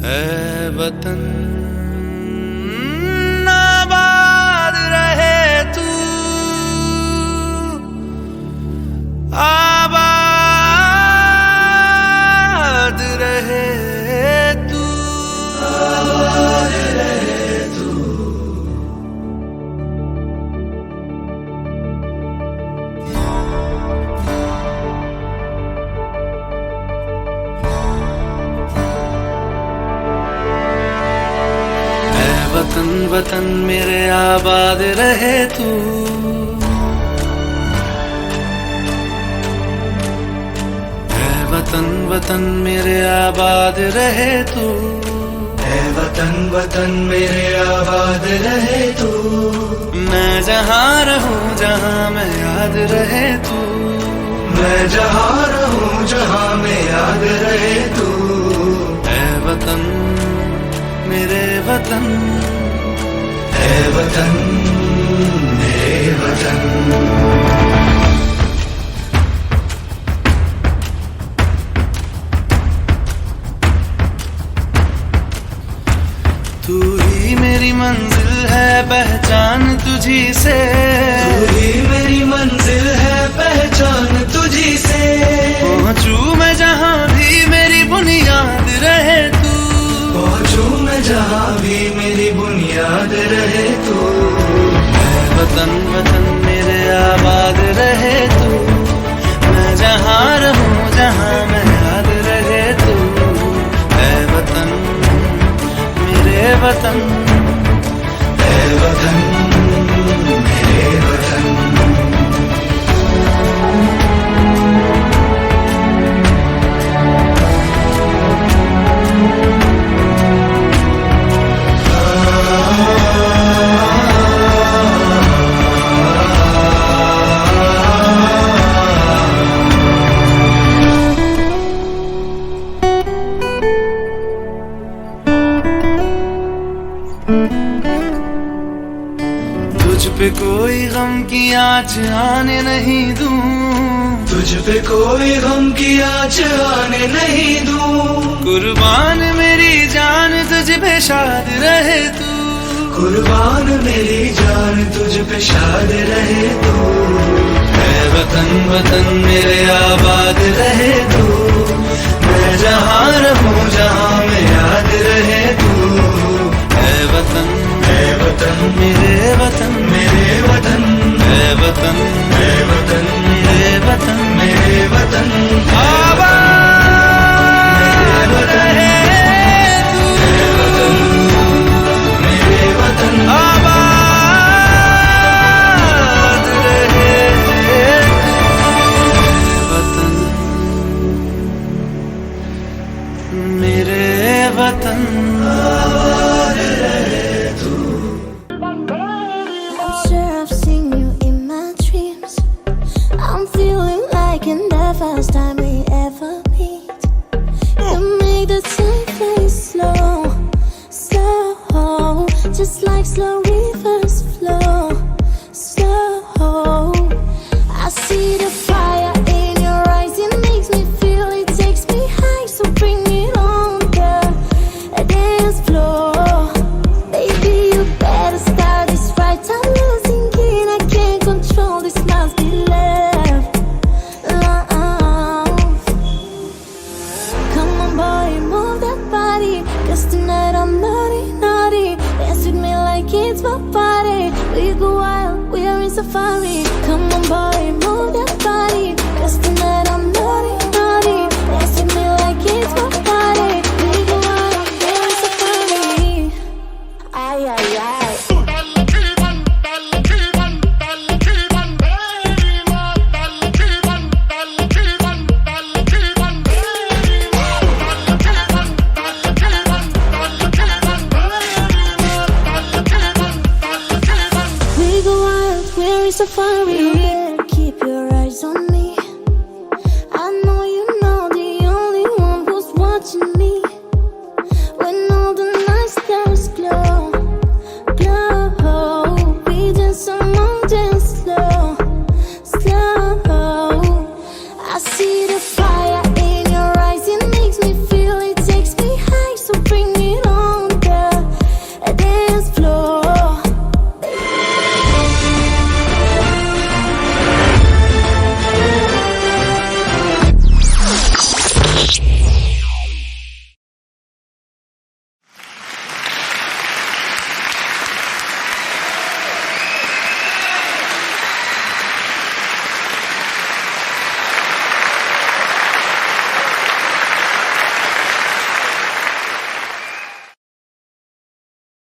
ऐ वतन आबाद रहे तू, आबाद रहे तू, आबाद रहे तू। वतन वतन मेरे आबाद रहे तू, ऐ वतन वतन मेरे आबाद रहे तू, ऐ वतन वतन मेरे आबाद रहे तू। मैं जहाँ रहूँ जहाँ मैं याद रहे तू, मैं जहाँ रहूँ जहाँ मैं याद रहे तू। ऐ वतन मेरे वतन, ऐ वतन मेरे वतन। तू ही मेरी मंजिल है पहचान तुझी से, तू ही मेरी मंजिल है पहचान तुझी से। पहुँचू मैं जहाँ भी मेरी बुनियाद रहे तू, पहुँचू मैं जहाँ भी मेरी बुनियाद रहे तू। ऐ वतन वतन मेरे आबाद रहे तू, मैं जहाँ रहूँ जहाँ मैं याद रहे तू। ऐ वतन मेरे वतन, ऐ वतन मेरे वतन। तुझ पे कोई गम की आँच आने नहीं दूं, तुझ पे कोई गम की आँच आने नहीं दूं। कुर्बान मेरी जान तुझ पे शाद रहे तू, कुर्बान मेरी जान तुझ पे शाद रहे तू। ऐ वतन वतन मेरे आबाद रहे तू, मैं जहाँ रहूँ जहाँ मैं याद रहे तू। ऐ वतन मेरे वतन, मेरे वतन, ऐ वतन ऐ वतन मेरे वतन, मेरे वतन। आबाद रहे तू, मेरे वतन, आबाद रहे वतन, मेरे वतन। I'm sure I've seen you in my dreams. I'm feeling like in the first time we ever meet. You make the time fly slow, slow, just like slow rivers flow, slow. I see the fire in your eyes, it makes me feel, it takes me high, so bring it on the dance floor. Baby, you better start this right. I'm losing it, I can't control this, must be love, love. Come on boy, move that body, 'cause tonight I'm naughty, naughty. Dance with me like it's my party. We go wild, we are in safari. Come on boy, move that body, 'cause tonight I'm naughty, naughty. Dance with me like it's my party. We go wild, we are in safari. Ay, ay, ay. We go wild, we're in safari.